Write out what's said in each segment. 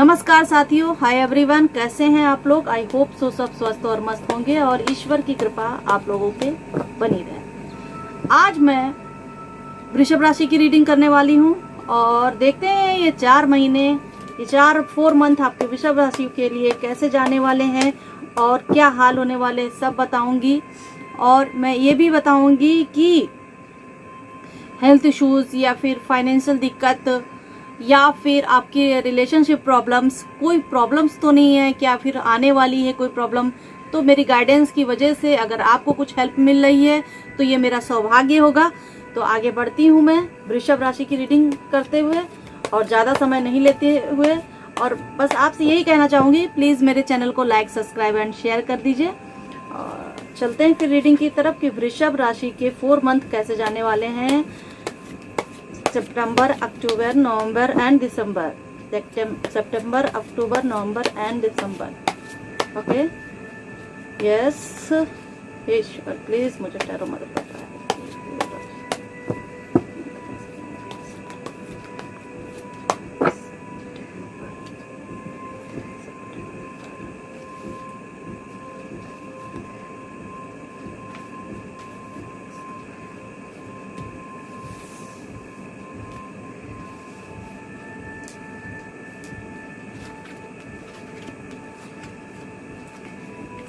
नमस्कार साथियों, hi everyone, कैसे हैं आप लोग। आई होप सो सब स्वस्थ और मस्त होंगे और ईश्वर की कृपा आप लोगों पे बनी रहे। आज मैं वृषभ राशि की रीडिंग करने वाली हूं और देखते हैं ये 4 महीने, ये 4 मंथ आपके वृषभ राशि के लिए कैसे जाने वाले हैं और क्या हाल होने वाले, सब बताऊंगी। और मैं ये भी बताऊंगी कि हेल्थ इश्यूज या फिर फाइनेंशियल दिक्कत या फिर आपकी रिलेशनशिप प्रॉब्लम्स, कोई प्रॉब्लम्स तो नहीं है क्या, फिर आने वाली है कोई प्रॉब्लम, तो मेरी गाइडेंस की वजह से अगर आपको कुछ हेल्प मिल रही है तो ये मेरा सौभाग्य होगा। तो आगे बढ़ती हूँ मैं वृषभ राशि की रीडिंग करते हुए और ज़्यादा समय नहीं लेते हुए, और बस आपसे यही कहना चाहूँगी, प्लीज़ मेरे चैनल को लाइक, सब्सक्राइब एंड शेयर कर दीजिए। और चलते हैं फिर रीडिंग की तरफ कि वृषभ राशि के 4 मंथ कैसे जाने वाले हैं। September, October, November and December. September, October, November and December. Okay, yes ईश्वर प्लीज मुझे टैरो मदद करता है।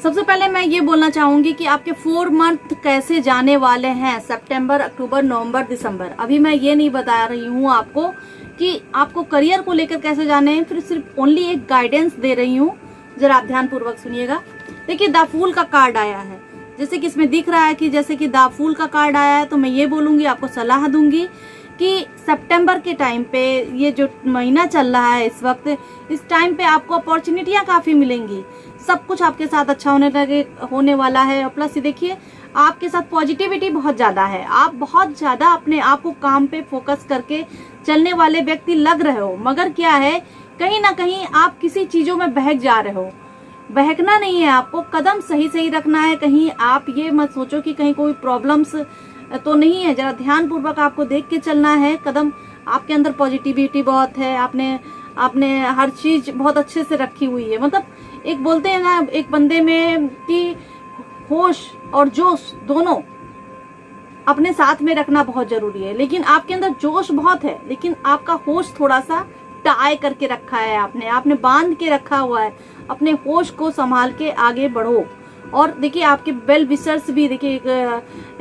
सबसे पहले मैं ये बोलना चाहूंगी कि आपके 4 मंथ कैसे जाने वाले हैं, सितंबर, अक्टूबर, नवंबर, दिसंबर। अभी मैं ये नहीं बता रही हूँ आपको कि आपको करियर को लेकर कैसे जाने हैं, फिर सिर्फ ओनली एक गाइडेंस दे रही हूँ। जरा आप ध्यान पूर्वक सुनिएगा। देखिए, द फूल का कार्ड आया है, जैसे कि इसमें दिख रहा है कि जैसे कि द फूल का कार्ड आया है, तो मैं ये बोलूंगी, आपको सलाह दूंगी कि सितंबर के टाइम पे, ये जो महीना चल रहा है इस वक्त, इस टाइम पे आपको अपॉर्चुनिटियां काफी मिलेंगी। सब कुछ आपके साथ अच्छा होने वाला है। और प्लस ये देखिए, आपके साथ पॉजिटिविटी बहुत ज्यादा है। आप बहुत ज्यादा अपने आप को काम पे फोकस करके चलने वाले व्यक्ति लग रहे हो, मगर क्या है, कहीं ना कहीं आप किसी चीजों में बहक जा रहे हो। बहकना नहीं है, आपको कदम सही सही रखना है। कहीं आप ये मत सोचो कि कहीं कोई प्रॉब्लम्स तो नहीं है। जरा ध्यान पूर्वक आपको देख के चलना है। कदम आपके अंदर पॉजिटिविटी बहुत है, आपने हर चीज बहुत अच्छे से रखी हुई है। मतलब एक बोलते हैं ना, एक बंदे में कि होश और जोश दोनों अपने साथ में रखना बहुत जरूरी है। लेकिन आपके अंदर जोश बहुत है, लेकिन आपका होश थोड़ा सा टाई करके रखा है, आपने बांध के रखा हुआ है। अपने होश को संभाल के आगे बढ़ो। और देखिए, आपके वेल विशर्स भी देखिए,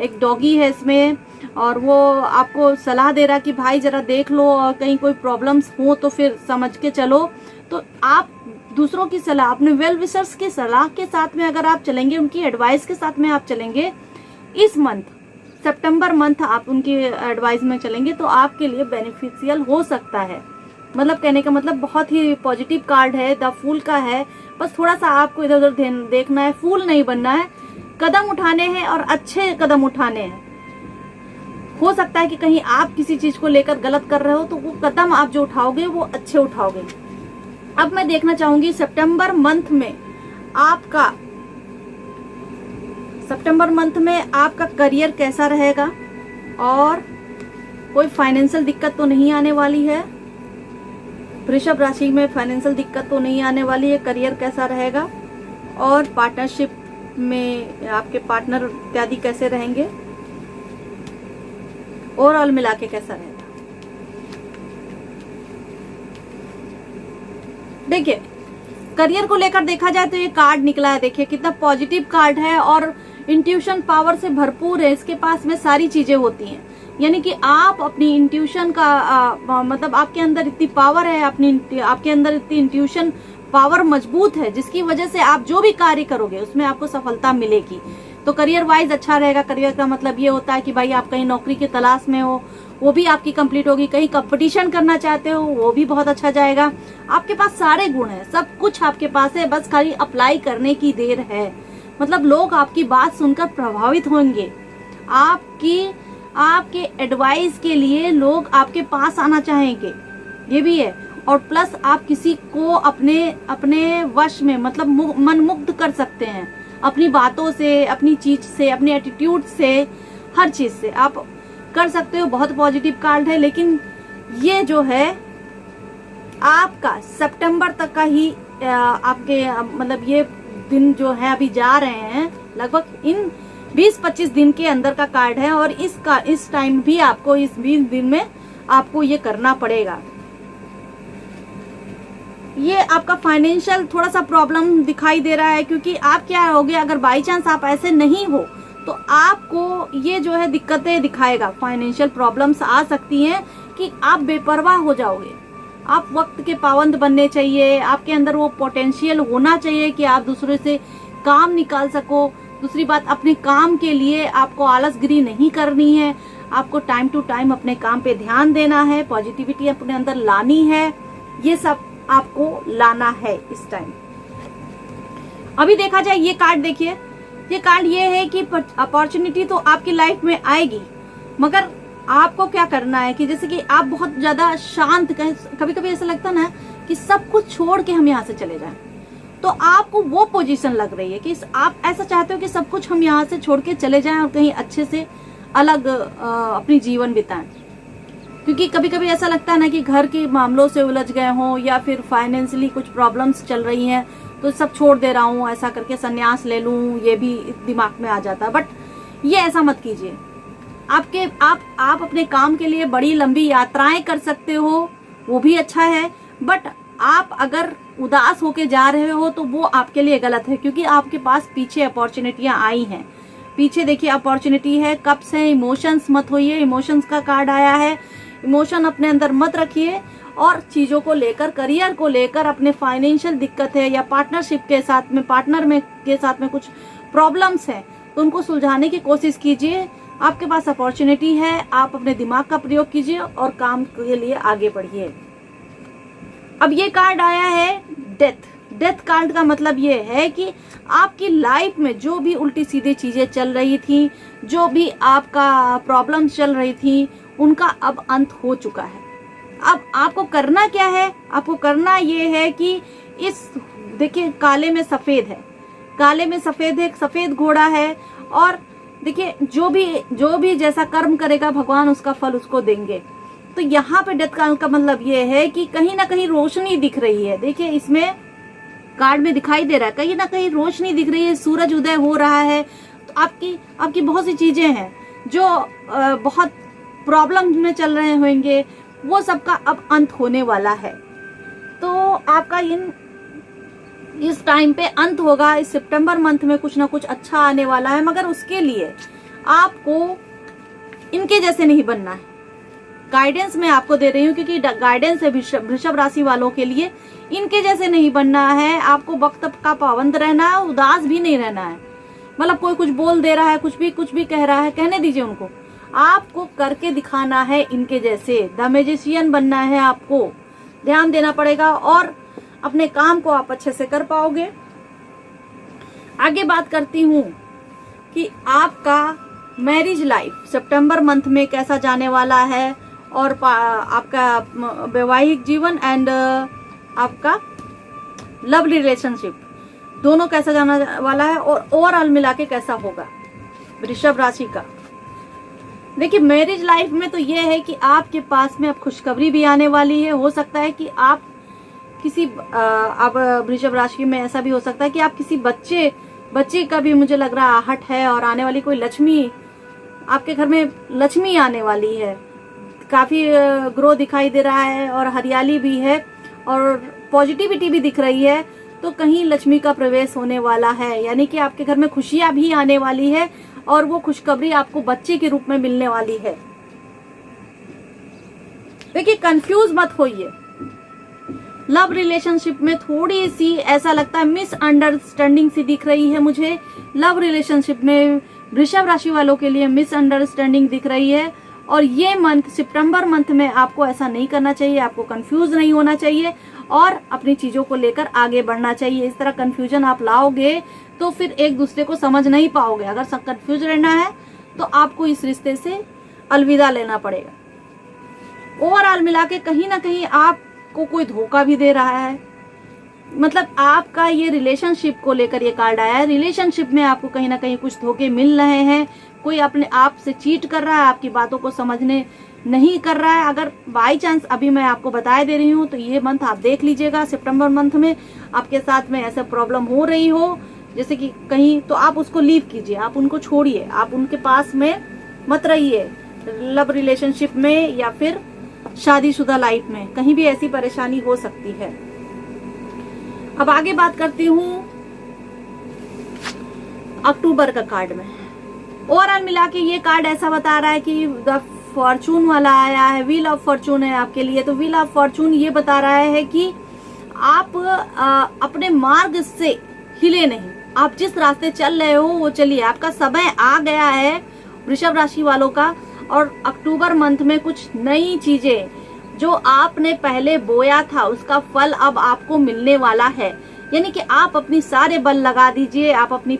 एक डॉगी है इसमें, और वो आपको सलाह दे रहा कि भाई जरा देख लो, और कहीं कोई प्रॉब्लम्स हो तो फिर समझ के चलो। तो आप दूसरों की सलाह, अपने वेल विशर्स की सलाह के साथ में अगर आप चलेंगे, उनकी एडवाइस के साथ में आप चलेंगे, इस मंथ सितंबर मंथ आप उनकी एडवाइस में चलेंगे तो आपके लिए बेनिफिशियल हो सकता है। मतलब कहने का मतलब बहुत ही पॉजिटिव कार्ड है, द फूल का है। बस थोड़ा सा आपको इधर उधर देखना है, फूल नहीं बनना है। कदम उठाने हैं और अच्छे कदम उठाने हैं। हो सकता है कि कहीं आप किसी चीज को लेकर गलत कर रहे हो, तो वो कदम आप जो उठाओगे वो अच्छे उठाओगे। अब मैं देखना चाहूंगी सितंबर मंथ में आपका करियर कैसा रहेगा, और कोई फाइनेंशियल दिक्कत तो नहीं आने वाली है। वृषभ राशि में फाइनेंशियल दिक्कत तो नहीं आने वाली है। करियर कैसा रहेगा और पार्टनरशिप में आपके पार्टनर इत्यादि कैसे रहेंगे, ओवरऑल मिला के कैसा रहेगा। देखिए, करियर को लेकर देखा जाए तो ये कार्ड निकला है, देखिए कितना पॉजिटिव कार्ड है और इंट्यूशन पावर से भरपूर है। इसके पास में सारी चीजें होती हैं, यानी कि आप अपनी इंट्यूशन का मतलब आपके अंदर इतनी पावर है, आपके अंदर इतनी इंट्यूशन पावर मजबूत है, जिसकी वजह से आप जो भी कार्य करोगे उसमें आपको सफलता मिलेगी। तो करियर वाइज अच्छा रहेगा। करियर का मतलब ये होता है कि भाई आप कहीं नौकरी की तलाश में हो, वो भी आपकी कंप्लीट होगी। कहीं कंपटीशन करना चाहते हो, वो भी बहुत अच्छा जाएगा। आपके पास सारे गुण हैं, सब कुछ आपके पास है, बस खाली अप्लाई करने की देर है। मतलब लोग आपकी बात सुनकर प्रभावित होंगे, आपके एडवाइस के लिए लोग आपके पास आना चाहेंगे, ये भी है। और प्लस आप किसी को अपने वश में, मतलब मनमुग्ध कर सकते हैं अपनी बातों से, अपनी चीज से, अपने एटीट्यूड से, हर चीज से आप कर सकते हो। बहुत पॉजिटिव कार्ड है। लेकिन ये जो है आपका सितंबर तक का ही आपके मतलब ये दिन जो है अभी जा रहे हैं, लगभग इन 20-25 दिन के अंदर का कार्ड है। और इस टाइम भी आपको इस 20 दिन में आपको ये करना पड़ेगा। ये आपका फाइनेंशियल थोड़ा सा प्रॉब्लम दिखाई दे रहा है, क्योंकि आप क्या होगे, अगर बाई चांस आप ऐसे नहीं हो तो आपको ये जो है दिक्कतें दिखाएगा। फाइनेंशियल प्रॉब्लम्स आ सकती हैं कि आप बेपरवाह हो जाओगे। आप वक्त के पाबंद बनने चाहिए, आपके अंदर वो पोटेंशियल होना चाहिए कि आप दूसरे से काम निकाल सको। दूसरी बात, अपने काम के लिए आपको आलसगिरी नहीं करनी है, आपको टाइम टू टाइम अपने काम पे ध्यान देना है, पॉजिटिविटी अपने अंदर लानी है, ये सब आपको लाना है इस टाइम। अभी देखा जाए ये कार्ड देखिए, ये कार्ड ये है कि अपॉर्चुनिटी तो आपकी लाइफ में आएगी, मगर आपको क्या करना है कि जैसे कि आप बहुत ज्यादा शांत, कभी कभी ऐसा लगता ना कि सब कुछ छोड़ के हम यहाँ से चले जाएं, तो आपको वो पोजीशन लग रही है कि आप ऐसा चाहते हो कि सब कुछ हम यहाँ से छोड़ के चले जाएं और कहीं अच्छे से अलग अपनी जीवन बिताएं। क्योंकि कभी कभी ऐसा लगता है ना कि घर के मामलों से उलझ गए हों या फिर फाइनेंशियली कुछ प्रॉब्लम्स चल रही हैं, तो सब छोड़ दे रहा हूँ, ऐसा करके संन्यास ले लूं, ये भी दिमाग में आ जाता है। बट ये ऐसा मत कीजिए। आप अपने काम के लिए बड़ी लंबी यात्राएं कर सकते हो, वो भी अच्छा है, बट आप अगर उदास होके जा रहे हो तो वो आपके लिए गलत है, क्योंकि आपके पास पीछे अपॉर्चुनिटियां आई हैं। पीछे देखिए अपॉर्चुनिटी है, कप्स है, इमोशंस मत होइए, इमोशंस का कार्ड आया है। इमोशन अपने अंदर मत रखिए, और चीजों को लेकर, करियर को लेकर, अपने फाइनेंशियल दिक्कत है या पार्टनरशिप के साथ में, के साथ में कुछ प्रॉब्लम्स है, तो उनको सुलझाने की कोशिश कीजिए। आपके पास अपॉर्चुनिटी है, आप अपने दिमाग का प्रयोग कीजिए और काम के लिए आगे बढ़िए। अब ये कार्ड आया है डेथ। डेथ कार्ड का मतलब ये है कि आपकी लाइफ में जो भी उल्टी सीधी चीजें चल रही थी, जो भी आपका प्रॉब्लम्स चल रही थी, उनका अब अंत हो चुका है। अब आपको करना क्या है, आपको करना ये है कि इस देखिए काले में सफेद है, काले में सफेद है, सफेद घोड़ा है, और देखिए जो भी जैसा कर्म करेगा भगवान उसका फल उसको देंगे। तो यहाँ पे डेथ कार्ड का मतलब ये है कि कहीं ना कहीं रोशनी दिख रही है। देखिए इसमें कार्ड में दिखाई दे रहा है कहीं ना कहीं रोशनी दिख रही है, सूरज उदय हो रहा है। तो आपकी बहुत सी चीजें हैं जो बहुत प्रॉब्लम में चल रहे होंगे, वो सबका अब अंत होने वाला है। तो आपका इस टाइम पे अंत होगा। इस सितंबर मंथ में कुछ ना कुछ अच्छा आने वाला है, मगर उसके लिए आपको इनके जैसे नहीं बनना है। गाइडेंस मैं आपको दे रही हूँ क्योंकि गाइडेंस है वृषभ राशि वालों के लिए। इनके जैसे नहीं बनना है, आपको वक्त का पाबंद रहना है, उदास भी नहीं रहना है। मतलब कोई कुछ बोल दे रहा है, कुछ भी कह रहा है, कहने दीजिए उनको, आपको करके दिखाना है इनके जैसे। द मैजिशियन बनना है, आपको ध्यान देना पड़ेगा और अपने काम को आप अच्छे से कर पाओगे। आगे बात करती हूँ कि आपका मैरिज लाइफ सितंबर मंथ में कैसा जाने वाला है, और आपका वैवाहिक जीवन एंड आपका लव रिलेशनशिप दोनों कैसा जाने वाला है, और ओवरऑल मिला के कैसा होगा वृषभ राशि का। देखिए मैरिज लाइफ में तो ये है कि आपके पास में अब खुशखबरी भी आने वाली है। हो सकता है कि आप किसी अब वृषभ राशि में ऐसा भी हो सकता है कि आप किसी बच्चे का भी मुझे लग रहा आहट है, और आने वाली कोई लक्ष्मी, आपके घर में लक्ष्मी आने वाली है। काफी ग्रो दिखाई दे रहा है और हरियाली भी है और पॉजिटिविटी भी दिख रही है। तो कहीं लक्ष्मी का प्रवेश होने वाला है, यानी कि आपके घर में खुशियां भी आने वाली है, और वो खुशखबरी आपको बच्चे के रूप में मिलने वाली है। देखिए कंफ्यूज मत होइए। लव रिलेशनशिप में थोड़ी सी ऐसा लगता है मिसअंडरस्टैंडिंग सी दिख रही है मुझे। लव रिलेशनशिप में वृषभ राशि वालों के लिए मिसअंडरस्टैंडिंग दिख रही है, और ये मंथ सितंबर मंथ में आपको ऐसा नहीं करना चाहिए। आपको कंफ्यूज नहीं होना चाहिए और अपनी चीजों को लेकर आगे बढ़ना चाहिए। इस तरह कंफ्यूजन आप लाओगे तो फिर एक दूसरे को समझ नहीं पाओगे। अगर कंफ्यूज रहना है तो आपको इस रिश्ते से अलविदा लेना पड़ेगा। ओवरऑल मिला के कहीं ना कहीं आपको कोई धोखा भी दे रहा है। मतलब आपका ये रिलेशनशिप को लेकर ये कार्ड आया है, रिलेशनशिप में आपको कहीं ना कहीं कुछ धोखे मिल रहे हैं, कोई अपने आप से चीट कर रहा है, आपकी बातों को समझने नहीं कर रहा है। अगर बाई चांस अभी मैं आपको बता दे रही हूँ तो ये मंथ आप देख लीजिएगा, सितंबर मंथ में आपके साथ में ऐसा प्रॉब्लम हो रही हो जैसे कि कहीं, तो आप उसको लीव कीजिए, आप उनको छोड़िए, आप उनके पास में मत रहिए। लव रिलेशनशिप में या फिर शादीशुदा लाइफ में कहीं भी ऐसी परेशानी हो सकती है। अब आगे बात करती हूँ अक्टूबर का कार्ड में। ओवरऑल मिला के ये कार्ड ऐसा बता रहा है कि द फॉर्चून वाला आया है, व्हील ऑफ फॉर्चून है आपके लिए। तो व्हील ऑफ फॉर्चून ये बता रहा है कि आप अपने मार्ग से हिले नहीं, आप जिस रास्ते चल रहे हो वो चलिए। आपका समय आ गया है वृषभ राशि वालों का, और अक्टूबर मंथ में कुछ नई चीजें जो आपने पहले बोया था उसका फल अब आपको मिलने वाला है। यानी कि आप अपनी सारे बल लगा दीजिए, आप अपनी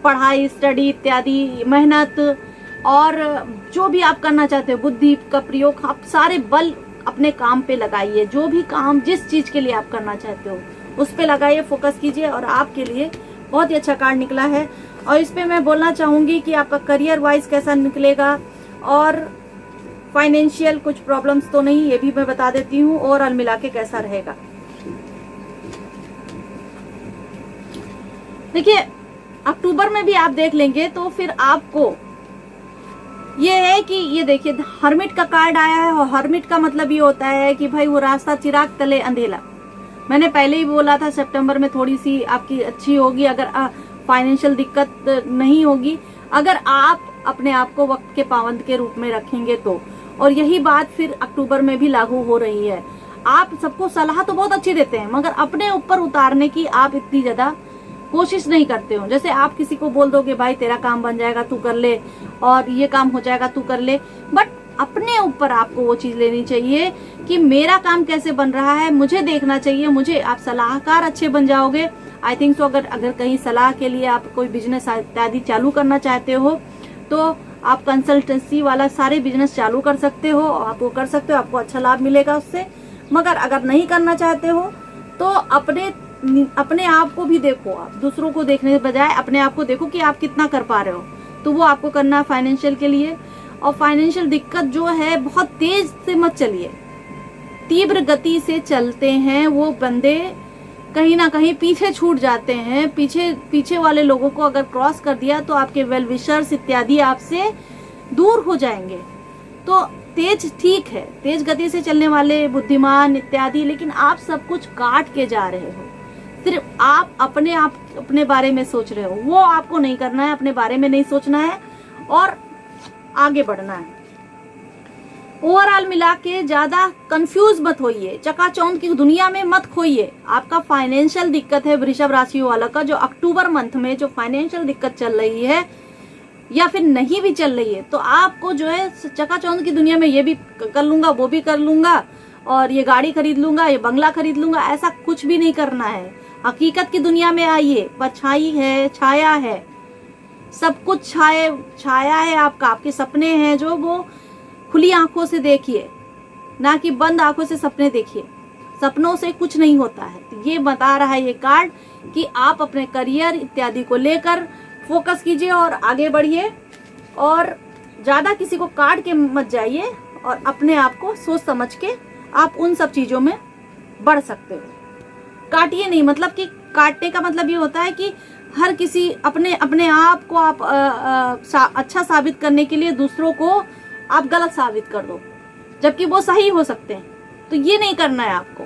पढ़ाई, स्टडी इत्यादि, मेहनत और जो भी आप करना चाहते हो, बुद्धि का प्रयोग, आप सारे बल अपने काम पे लगाइए। जो भी काम जिस चीज के लिए आप करना चाहते हो उस पे लगाइए, फोकस कीजिए, और आपके लिए बहुत ही अच्छा कार्ड निकला है। और इस पे मैं बोलना चाहूंगी कि आपका करियर वाइज कैसा निकलेगा और फाइनेंशियल कुछ प्रॉब्लम्स तो नहीं, ये भी मैं बता देती हूँ। ओवरऑल मिला के कैसा रहेगा देखिए, अक्टूबर में भी आप देख लेंगे तो फिर आपको ये है कि ये देखिए हर्मिट का कार्ड आया है, और हर्मिट का मतलब ये होता है कि भाई वो रास्ता चिराग तले अंधेला। मैंने पहले ही बोला था सितंबर में थोड़ी सी आपकी अच्छी होगी अगर फाइनेंशियल दिक्कत नहीं होगी, अगर आप अपने आप को वक्त के पाबंद के रूप में रखेंगे तो। और यही बात फिर अक्टूबर में भी लागू हो रही है। आप सबको सलाह तो बहुत अच्छी देते हैं, मगर अपने ऊपर उतारने की आप इतनी ज्यादा कोशिश नहीं करते हो। जैसे आप किसी को बोल दोगे भाई तेरा काम बन जाएगा तू कर ले, और ये काम हो जाएगा तू कर ले, बट अपने ऊपर आपको वो चीज लेनी चाहिए कि मेरा काम कैसे बन रहा है, मुझे देखना चाहिए, मुझे। आप सलाहकार अच्छे बन जाओगे आई थिंक सो। अगर कहीं सलाह के लिए आप कोई बिजनेस इत्यादि चालू करना चाहते हो तो आप कंसल्टेंसी वाला सारे बिजनेस चालू कर सकते हो, आप वो कर सकते हो, आपको अच्छा लाभ मिलेगा उससे। मगर अगर नहीं करना चाहते हो तो अपने आप को भी देखो, आप दूसरों को देखने के बजाय अपने आप को देखो कि आप कितना कर पा रहे हो, तो वो आपको करना है फाइनेंशियल के लिए। और फाइनेंशियल दिक्कत जो है बहुत तेज से मत चलिए, तीव्र गति से चलते हैं वो बंदे कहीं ना कहीं पीछे छूट जाते हैं। पीछे वाले लोगों को अगर क्रॉस कर दिया तो आपके वेल विशर्स इत्यादि आपसे दूर हो जाएंगे। तो तेज ठीक है, तेज गति से चलने वाले बुद्धिमान इत्यादि, लेकिन आप सब कुछ काट के जा रहे हो। सिर्फ आप अपने बारे में सोच रहे हो, वो आपको नहीं करना है। अपने बारे में नहीं सोचना है और आगे बढ़ना है। ओवरऑल मिला के ज्यादा कंफ्यूज मत होइए, चकाचौंध की दुनिया में मत खोइए। आपका फाइनेंशियल दिक्कत है वृषभ राशि वाला का, जो अक्टूबर मंथ में जो फाइनेंशियल दिक्कत चल रही है या फिर नहीं भी चल रही है, तो आपको जो है चकाचौंध की दुनिया में ये भी कर लूंगा, वो भी कर लूंगा, और ये गाड़ी खरीद लूंगा, ये बंगला खरीद लूंगा, ऐसा कुछ भी नहीं करना है। हकीकत की दुनिया में आइए, परछाई है, छाया है, सब कुछ छाया है आपका। आपके सपने हैं जो वो खुली आंखों से देखिए, ना कि बंद आंखों से सपने देखिए। सपनों से कुछ नहीं होता है। तो ये बता रहा है ये कार्ड कि आप अपने करियर इत्यादि को लेकर फोकस कीजिए और आगे बढ़िए, और ज्यादा किसी को काट के मत जाइए, और अपने आप को सोच समझ के आप उन सब चीजों में बढ़ सकते हो। काटिए नहीं, मतलब कि काटने का मतलब ये होता है कि हर किसी अपने आप को आप अच्छा साबित करने के लिए दूसरों को आप गलत साबित कर दो, जबकि वो सही हो सकते हैं। तो ये नहीं करना है आपको।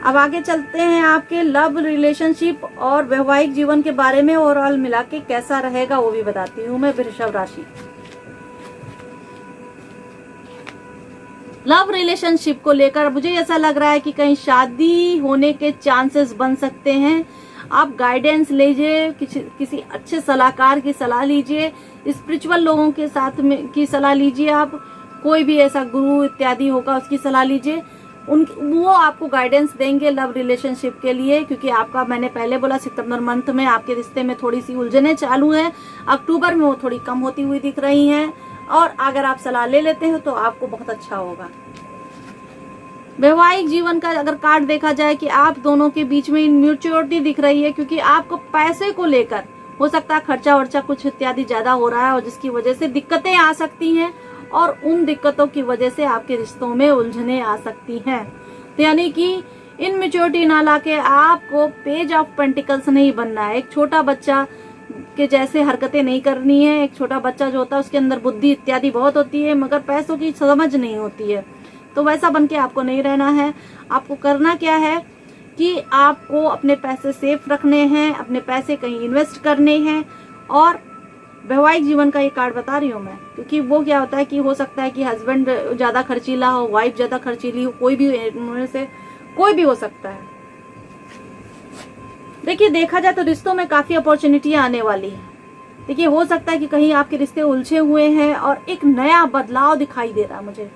अब आगे चलते हैं आपके लव रिलेशनशिप और वैवाहिक जीवन के बारे में। ओवरऑल मिला के कैसा रहेगा वो भी बताती हूँ मैं। वृषभ राशि लव रिलेशनशिप को लेकर मुझे ऐसा लग रहा है कि कहीं शादी होने के चांसेस बन सकते हैं। आप गाइडेंस लीजिए, किसी अच्छे सलाहकार की सलाह लीजिए, स्पिरिचुअल लोगों के साथ में की सलाह लीजिए। आप कोई भी ऐसा गुरु इत्यादि होगा उसकी सलाह लीजिए, वो आपको गाइडेंस देंगे लव रिलेशनशिप के लिए। क्योंकि आपका, मैंने पहले बोला, सितंबर मंथ में आपके रिश्ते में थोड़ी सी उलझने चालू है, अक्टूबर में वो थोड़ी कम होती हुई दिख रही हैं, और अगर आप सलाह ले लेते हो तो आपको बहुत अच्छा होगा। वैवाहिक जीवन का अगर कार्ड देखा जाए कि आप दोनों के बीच में इनम्यूचुरिटी दिख रही है, क्योंकि आपको पैसे को लेकर हो सकता है खर्चा वर्चा कुछ इत्यादि ज्यादा हो रहा है और जिसकी वजह से दिक्कतें आ सकती हैं और उन दिक्कतों की वजह से आपके रिश्तों में उलझने आ सकती हैं। तो यानी कि इनमेच्योरिटी ना लाके आपको पेज ऑफ पेंटिकल्स नहीं बनना है, एक छोटा बच्चा के जैसे हरकतें नहीं करनी है। एक छोटा बच्चा जो होता है उसके अंदर बुद्धि इत्यादि बहुत होती है मगर पैसों की समझ नहीं होती है, तो वैसा बन के आपको नहीं रहना है। आपको करना क्या है कि आपको अपने पैसे सेफ रखने हैं, अपने पैसे कहीं इन्वेस्ट करने हैं। और वैवाहिक जीवन का ये कार्ड बता रही हूँ मैं, क्योंकि वो क्या होता है कि हो सकता है कि हस्बैंड ज्यादा खर्चीला हो, वाइफ ज्यादा खर्चीली हो, कोई भी उनमें से कोई भी हो सकता है। देखिए देखा जाए तो रिश्तों में काफी अपॉर्चुनिटी आने वाली है। देखिए हो सकता है कि कहीं आपके रिश्ते उलझे हुए हैं और एक नया बदलाव दिखाई दे रहा है मुझे।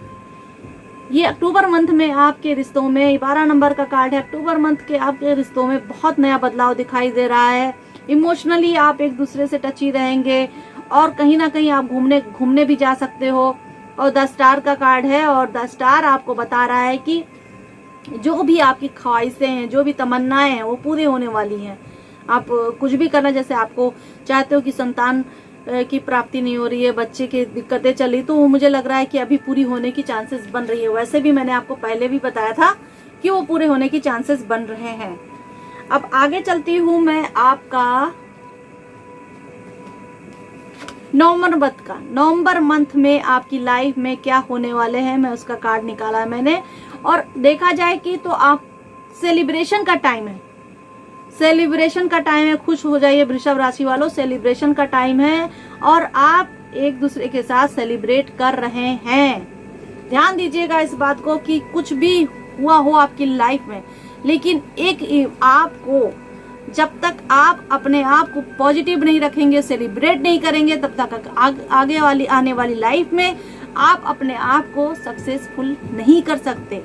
ये अक्टूबर मंथ में आपके रिश्तों में 12 नंबर का कार्ड है। अक्टूबर मंथ के आपके रिश्तों में बहुत नया बदलाव दिखाई दे रहा है। इमोशनली आप एक दूसरे से टची रहेंगे और कहीं ना कहीं आप घूमने भी जा सकते हो। और 10 स्टार का कार्ड है और 10 स्टार आपको बता रहा है कि जो भी आपकी ख्वाहिशें हैं, जो भी तमन्नाएं हैं वो पूरी होने वाली हैं। आप कुछ भी करना, जैसे आपको चाहते हो कि संतान की प्राप्ति नहीं हो रही है, बच्चे की दिक्कतें चल रही, तो मुझे लग रहा है कि अभी पूरी होने की चांसेस बन रही है। वैसे भी मैंने आपको पहले भी बताया था कि वो पूरे होने की चांसेस बन रहे हैं। अब आगे चलती हूँ मैं आपका नवंबर मंथ में आपकी लाइफ में क्या होने वाले हैं, मैं उसका कार्ड निकाला है मैंने। और देखा जाए कि तो आप सेलिब्रेशन का टाइम है, सेलिब्रेशन का टाइम है। खुश हो जाइए वृषभ राशि वालों, सेलिब्रेशन का टाइम है और आप एक दूसरे के साथ सेलिब्रेट कर रहे हैं। ध्यान दीजिएगा इस बात को कि कुछ भी हुआ हो आपकी लाइफ में, लेकिन एक आपको जब तक आप अपने आप को पॉजिटिव नहीं रखेंगे, सेलिब्रेट नहीं करेंगे, तब तक आगे वाली आने वाली लाइफ में आप अपने आप को सक्सेसफुल नहीं कर सकते,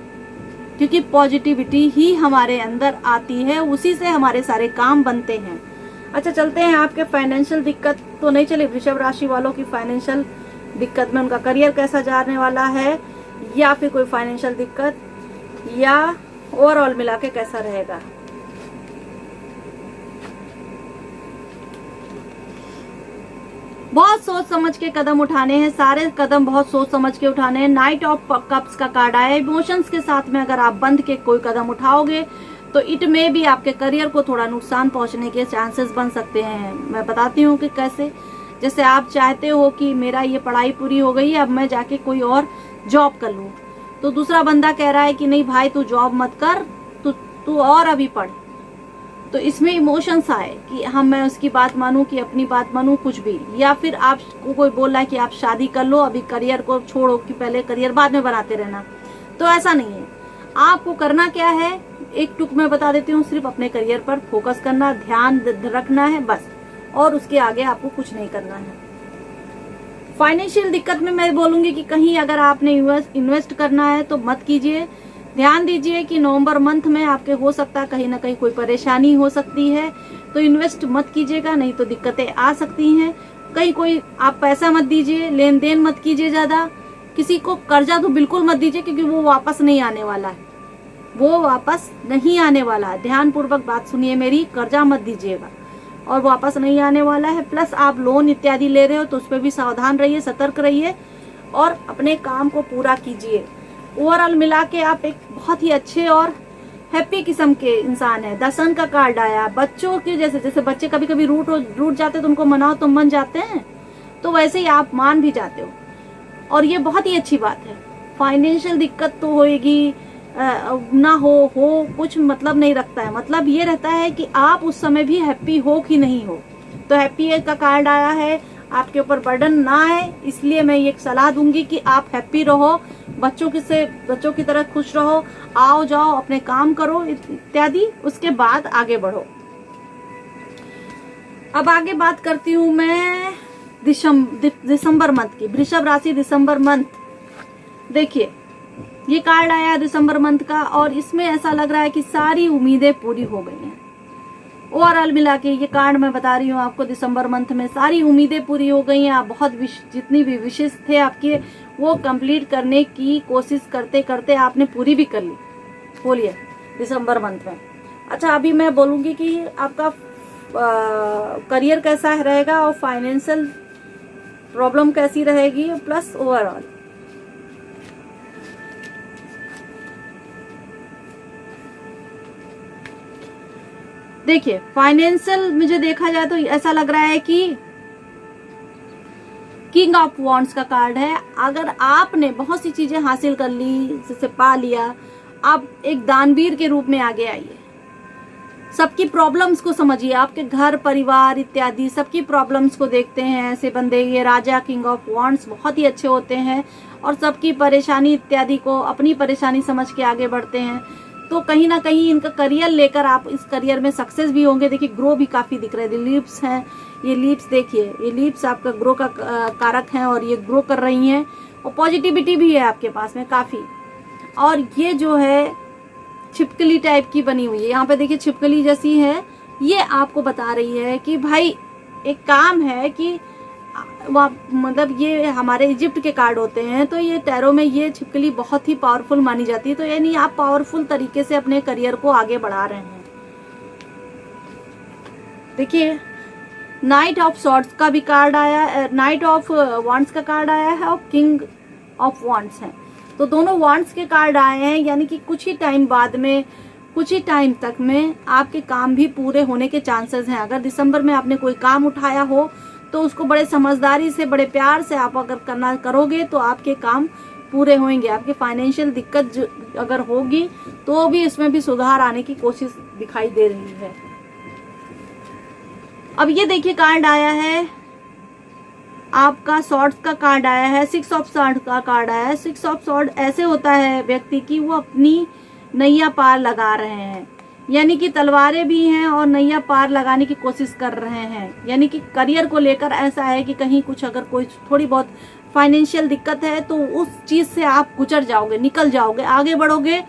क्योंकि पॉजिटिविटी ही हमारे अंदर आती है, उसी से हमारे सारे काम बनते हैं। अच्छा चलते हैं, आपके फाइनेंशियल दिक्कत तो नहीं चली वृषभ राशि वालों की फाइनेंशियल दिक्कत में, उनका करियर कैसा जाने वाला है या फिर कोई फाइनेंशियल दिक्कत, या ओवरऑल मिला के कैसा रहेगा। बहुत सोच समझ के कदम उठाने हैं, सारे कदम बहुत सोच समझ के उठाने हैं। नाइट ऑफ कप्स का कार्ड आया है। इमोशंस के साथ में अगर आप बंध के कोई कदम उठाओगे तो इट में भी आपके करियर को थोड़ा नुकसान पहुंचने के चांसेस बन सकते हैं। मैं बताती हूँ कि कैसे। जैसे आप चाहते हो कि मेरा ये पढ़ाई पूरी हो गई है, अब मैं जाके कोई और जॉब कर लूँ, तो दूसरा बंदा कह रहा है कि नहीं भाई तू जॉब मत कर, तू और अभी पढ़। तो इसमें इमोशंस आए कि मैं उसकी बात मानूं कि अपनी बात मानूं, कुछ भी। या फिर आपको कोई बोल रहा है कि आप शादी कर लो, अभी करियर को छोड़ो, कि पहले करियर बाद में बनाते रहना। तो ऐसा नहीं है। आपको करना क्या है, एक टुक में बता देती हूँ, सिर्फ अपने करियर पर फोकस करना, ध्यान रखना है बस, और उसके आगे आपको कुछ नहीं करना है। फाइनेंशियल दिक्कत में मैं बोलूंगी कि कहीं अगर आपने इन्वेस्ट करना है तो मत कीजिए। ध्यान दीजिए कि नवंबर मंथ में आपके हो सकता है कहीं ना कहीं कोई परेशानी हो सकती है, तो इन्वेस्ट मत कीजिएगा, नहीं तो दिक्कतें आ सकती हैं। कहीं कोई आप पैसा मत दीजिए, लेन देन मत कीजिए ज्यादा। किसी को कर्जा तो बिल्कुल मत दीजिए, क्योंकि वो वापस नहीं आने वाला है, वो वापस नहीं आने वाला है। ध्यान पूर्वक बात सुनिए मेरी, कर्जा मत दीजिएगा और वापस नहीं आने वाला है। प्लस आप लोन इत्यादि ले रहे हो तो उस पर भी सावधान रहिए, सतर्क रहिए और अपने काम को पूरा कीजिए। ओवरऑल मिला के आप एक बहुत ही अच्छे और हैप्पी किस्म के इंसान है। द सन का कार्ड आया। बच्चों के जैसे बच्चे कभी कभी रूठ जाते तो उनको मनाओ तो मन जाते हैं, तो वैसे ही आप मान भी जाते हो, और ये बहुत ही अच्छी बात है। फाइनेंशियल दिक्कत तो होएगी ना हो कुछ मतलब नहीं रखता है। मतलब ये रहता है कि आप उस समय भी हैप्पी हो कि नहीं हो। तो हैप्पी का कार्ड आया है, आपके ऊपर बर्डन ना आए, इसलिए मैं ये सलाह दूंगी कि आप हैप्पी रहो, बच्चों की तरह खुश रहो, आओ जाओ, अपने काम करो इत्यादि, उसके बाद आगे बढ़ो। अब आगे बात करती हूँ मैं दिसंबर मंथ की। वृषभ राशि दिसंबर मंथ, देखिए ये कार्ड आया दिसंबर मंथ का, और इसमें ऐसा लग रहा है कि सारी उम्मीदें पूरी हो गई हैं। ओवरऑल मिला के ये कार्ड मैं बता रही हूँ आपको, दिसंबर मंथ में सारी उम्मीदें पूरी हो गई हैं। आप बहुत जितनी भी विशेष थे आपके, वो कंप्लीट करने की कोशिश करते करते आपने पूरी भी कर ली, बोलिए दिसंबर मंथ में। अच्छा अभी मैं बोलूंगी कि आपका करियर कैसा रहेगा और फाइनेंशियल प्रॉब्लम कैसी रहेगी, प्लस ओवरऑल। देखिए फाइनेंशियल मुझे देखा जाए तो ऐसा लग रहा है कि किंग ऑफ वॉन्ड्स का कार्ड है। अगर आपने बहुत सी चीजें हासिल कर ली, जैसे पा लिया, आप एक दानवीर के रूप में आगे आइए, सबकी प्रॉब्लम्स को समझिए, आपके घर परिवार इत्यादि सबकी प्रॉब्लम्स को देखते हैं ऐसे बंदे। ये राजा किंग ऑफ वॉन्ड्स बहुत ही अच्छे होते हैं और सबकी परेशानी इत्यादि को अपनी परेशानी समझ के आगे बढ़ते हैं। तो कहीं ना कहीं इनका करियर लेकर आप इस करियर में सक्सेस भी होंगे। देखिए ग्रो भी काफी दिख रहे हैं, लीव्स हैं, ये लीव्स देखिए, ये लीव्स आपका ग्रो का कारक हैं और ये ग्रो कर रही हैं और पॉजिटिविटी भी है आपके पास में काफी। और ये जो है छिपकली टाइप की बनी हुई है, यहाँ पे देखिए छिपकली जैसी है, ये आपको बता रही है कि भाई एक काम है कि मतलब ये हमारे इजिप्ट के कार्ड होते हैं, तो ये टैरो में ये छिपकली बहुत ही पावरफुल मानी जाती है। तो यानी आप पावरफुल तरीके से अपने करियर को आगे बढ़ा रहे हैं। देखिए नाइट ऑफ सॉर्ड्स का भी कार्ड आया, नाइट ऑफ वॉन्ड्स का कार्ड आया है और किंग ऑफ वॉन्ड्स है। तो दोनों वॉन्ड्स के कार्ड आए हैं, यानी कि कुछ ही टाइम बाद में, कुछ ही टाइम तक में आपके काम भी पूरे होने के चांसेस हैं। अगर दिसंबर में आपने कोई काम उठाया हो तो उसको बड़े समझदारी से, बड़े प्यार से आप अगर करोगे तो आपके काम पूरे होंगे। आपके फाइनेंशियल दिक्कत अगर होगी तो भी इसमें भी सुधार आने की कोशिश दिखाई दे रही है। अब ये देखिए कार्ड आया है आपका, सॉर्ड्स का कार्ड आया है, 6 ऑफ सॉर्ड का कार्ड आया है। 6 ऑफ सॉर्ड ऐसे होता है व्यक्ति की वो अपनी नैया पार लगा रहे हैं, यानी कि तलवारें भी हैं और नैया पार लगाने की कोशिश कर रहे हैं। यानी कि करियर को लेकर ऐसा है कि कहीं कुछ अगर कोई थोड़ी बहुत फाइनेंशियल दिक्कत है तो उस चीज से आप गुजर जाओगे, निकल जाओगे, आगे बढ़ोगे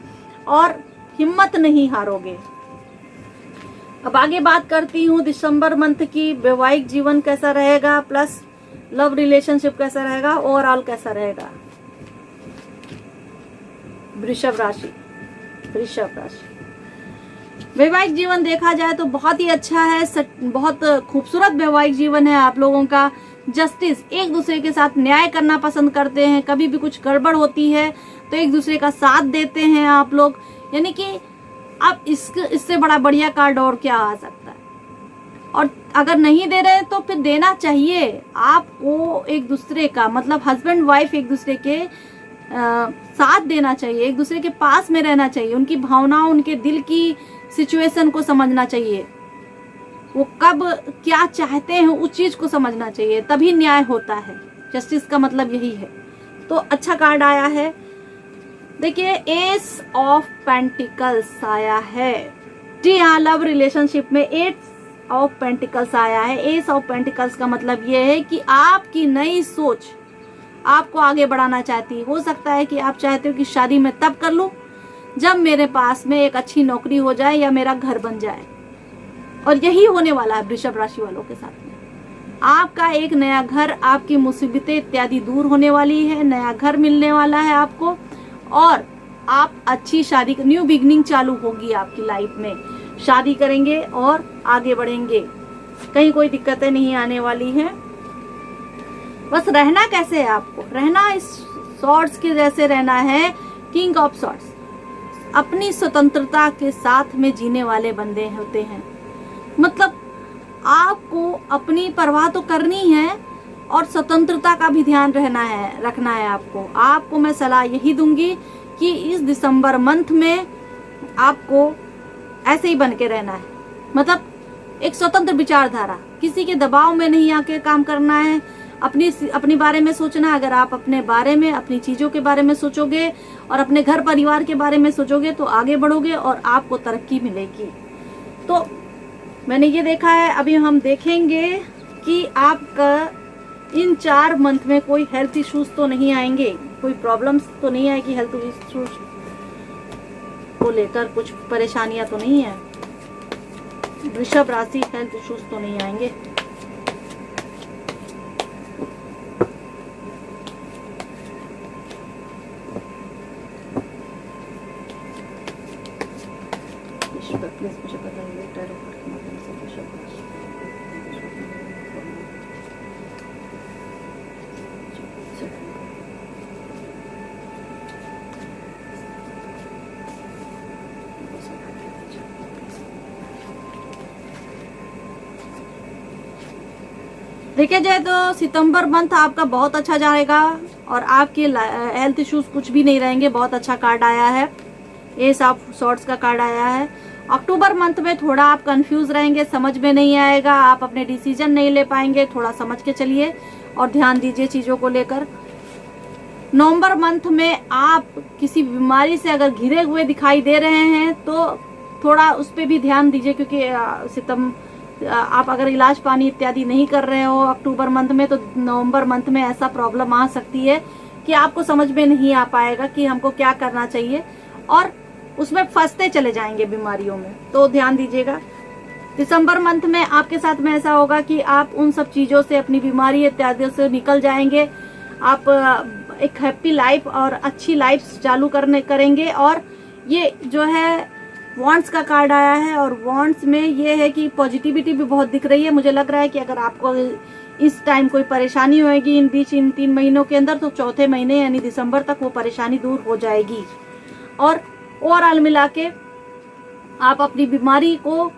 और हिम्मत नहीं हारोगे। अब आगे बात करती हूँ दिसंबर मंथ की, वैवाहिक जीवन कैसा रहेगा, प्लस लव रिलेशनशिप कैसा रहेगा, ओवरऑल कैसा रहेगा। वृषभ राशि, वृषभ राशि वैवाहिक जीवन देखा जाए तो बहुत ही अच्छा है, बहुत खूबसूरत वैवाहिक जीवन है आप लोगों का। जस्टिस, एक दूसरे के साथ न्याय करना पसंद करते हैं, कभी भी कुछ गड़बड़ होती है तो एक दूसरे का साथ देते हैं आप लोग। यानी कि अब इससे बड़ा बढ़िया कार्ड और क्या आ सकता है। और अगर नहीं दे रहे तो फिर देना चाहिए आपको एक दूसरे का, मतलब हस्बैंड वाइफ एक दूसरे के साथ देना चाहिए, एक दूसरे के पास में रहना चाहिए, उनकी भावनाओं, उनके दिल की सिचुएशन को समझना चाहिए, वो कब क्या चाहते हैं उस चीज को समझना चाहिए, तभी न्याय होता है। जस्टिस का मतलब यही है। तो अच्छा कार्ड आया है। देखिए एस ऑफ पेंटिकल्स आया है। जी हाँ, लव रिलेशनशिप में एस ऑफ पेंटिकल्स आया है। एस ऑफ पेंटिकल्स का मतलब ये है कि आपकी नई सोच आपको आगे बढ़ाना चाहती। हो सकता है कि आप चाहते हो कि शादी मैं तब कर लूं जब मेरे पास में एक अच्छी नौकरी हो जाए या मेरा घर बन जाए, और यही होने वाला है वृषभ राशि वालों के साथ में। आपका एक नया घर, आपकी मुसीबतें इत्यादि दूर होने वाली है, नया घर मिलने वाला है आपको और आप अच्छी शादी, न्यू बिगनिंग चालू होगी आपकी लाइफ में। शादी करेंगे और आगे बढ़ेंगे, कहीं कोई दिक्कतें नहीं आने वाली हैं। बस रहना कैसे है आपको, रहना इस सॉर्ड्स के जैसे रहना है, किंग ऑफ सॉर्ड्स। अपनी स्वतंत्रता के साथ में जीने वाले बंदे होते हैं, मतलब आपको अपनी परवाह तो करनी है और स्वतंत्रता का भी ध्यान रखना है आपको मैं सलाह यही दूंगी कि इस दिसंबर मंथ में आपको ऐसे ही बन के रहना है, मतलब एक स्वतंत्र विचारधारा, किसी के दबाव में नहीं आके काम करना है। अपनी बारे में सोचना। अगर आप अपने बारे में, अपनी चीजों के बारे में सोचोगे और अपने घर परिवार के बारे में सोचोगे तो आगे बढ़ोगे और आपको तरक्की मिलेगी। तो मैंने ये देखा है। अभी हम देखेंगे कि आपका इन 4 मंथ में कोई हेल्थ इश्यूज तो नहीं आएंगे, कोई प्रॉब्लम्स तो नहीं आएगी, हेल्थ इश्यूज को लेकर कुछ परेशानियां तो नहीं है। वृषभ राशि, हेल्थ इश्यूज तो नहीं आएंगे। प्लीज मुझे बताइए टैरो कार्ड के माध्यम से वृषभ राशि। देखा जाए तो सितंबर मंथ आपका बहुत अच्छा जाएगा और आपके हेल्थ इश्यूज कुछ भी नहीं रहेंगे। बहुत अच्छा कार्ड आया है, एस ऑफ सॉर्ड्स का कार्ड आया है। अक्टूबर मंथ में थोड़ा आप कंफ्यूज रहेंगे, समझ में नहीं आएगा, आप अपने डिसीजन नहीं ले पाएंगे। थोड़ा समझ के चलिए और ध्यान दीजिए चीजों को लेकर। नवंबर मंथ में आप किसी बीमारी से अगर घिरे हुए दिखाई दे रहे हैं तो थोड़ा उस पर भी ध्यान दीजिए, क्योंकि आप अगर इलाज पानी इत्यादि नहीं कर रहे हो अक्टूबर मंथ में, तो नवंबर मंथ में ऐसा प्रॉब्लम आ सकती है कि आपको समझ में नहीं आ पाएगा कि हमको क्या करना चाहिए और उसमें फंसते चले जाएंगे बीमारियों में, तो ध्यान दीजिएगा। दिसंबर मंथ में आपके साथ में ऐसा होगा कि आप उन सब चीजों से, अपनी बीमारी इत्यादि से निकल जाएंगे। आप एक हैप्पी लाइफ और अच्छी लाइफ चालू करेंगे। और ये जो है वॉन्ड्स का कार्ड आया है और वॉन्ड्स में ये है कि पॉजिटिविटी भी बहुत दिख रही है। मुझे लग रहा है कि अगर आपको इस टाइम कोई परेशानी होगी इन 3 महीनों के अंदर, तो चौथे महीने यानी दिसंबर तक वो परेशानी दूर हो जाएगी। और ओवरऑल मिला के आप अपनी बीमारी को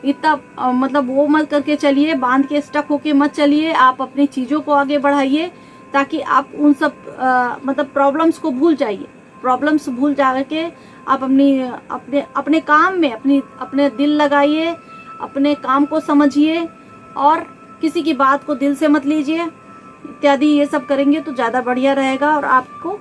इतना मतलब वो मत करके चलिए, बांध के स्टक होके मत चलिए। आप अपनी चीजों को आगे बढ़ाइए ताकि आप उन सब मतलब प्रॉब्लम्स को भूल जाइए। प्रॉब्लम्स भूल जाके आप अपने काम में अपने दिल लगाइए, अपने काम को समझिए और किसी की बात को दिल से मत लीजिए इत्यादि। ये सब करेंगे तो ज्यादा बढ़िया रहेगा और आपको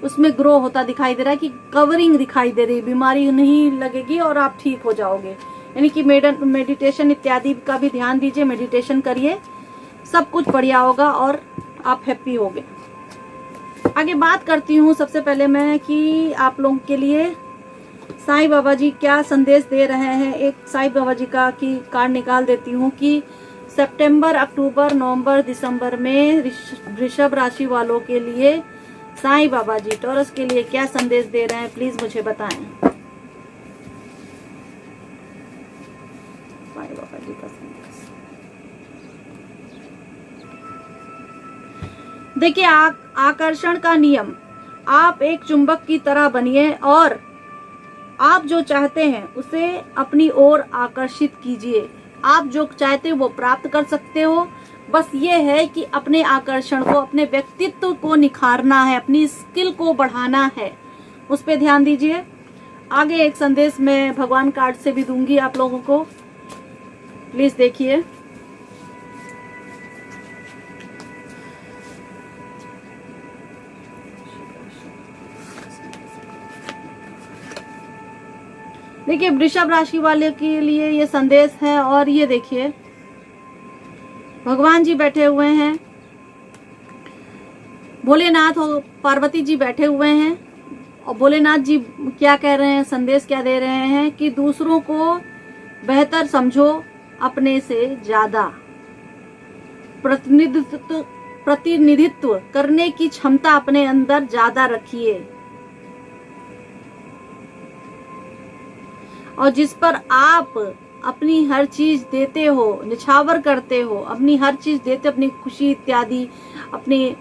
उसमें ग्रो होता दिखाई दे रहा है कि कवरिंग दिखाई दे रही है, बीमारी नहीं लगेगी और आप ठीक हो जाओगे। यानी कि मेडिटेशन इत्यादि का भी ध्यान दीजिए, मेडिटेशन करिए, सब कुछ बढ़िया होगा और आप हैप्पी होगे। आगे बात करती हूँ सबसे पहले मैं कि आप लोगों के लिए साईं बाबा जी क्या संदेश दे रहे हैं। एक साईं बाबा जी का की कार्ड निकाल देती हूँ कि सितंबर, अक्टूबर, नवंबर, दिसंबर में वृषभ राशि वालों के लिए साईं बाबा जी टॉरस के लिए क्या संदेश दे रहे हैं, प्लीज मुझे बताएं। साईं बाबा जी का संदेश देखिए। आकर्षण का नियम, आप एक चुंबक की तरह बनिए और आप जो चाहते हैं उसे अपनी ओर आकर्षित कीजिए। आप जो चाहते हो वो प्राप्त कर सकते हो। बस ये है कि अपने आकर्षण को, अपने व्यक्तित्व को निखारना है, अपनी स्किल को बढ़ाना है, उस पे ध्यान दीजिए। आगे एक संदेश मैं भगवान कार्ड से भी दूंगी आप लोगों को, प्लीज देखिए। देखिए वृषभ राशि वाले के लिए ये संदेश है और ये देखिए भगवान जी बैठे हुए हैं, भोलेनाथ और पार्वती जी बैठे हुए हैं और भोलेनाथ जी क्या कह रहे हैं, संदेश क्या दे रहे हैं कि दूसरों को बेहतर समझो, अपने से ज्यादा प्रतिनिधित्व करने की क्षमता अपने अंदर ज्यादा रखिए और जिस पर आप अपनी हर चीज देते हो, निछावर करते हो, अपनी हर चीज देते, अपनी खुशी इत्यादि, अपनी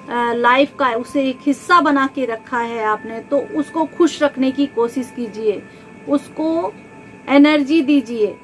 लाइफ का उसे एक हिस्सा बना के रखा है आपने, तो उसको खुश रखने की कोशिश कीजिए, उसको एनर्जी दीजिए,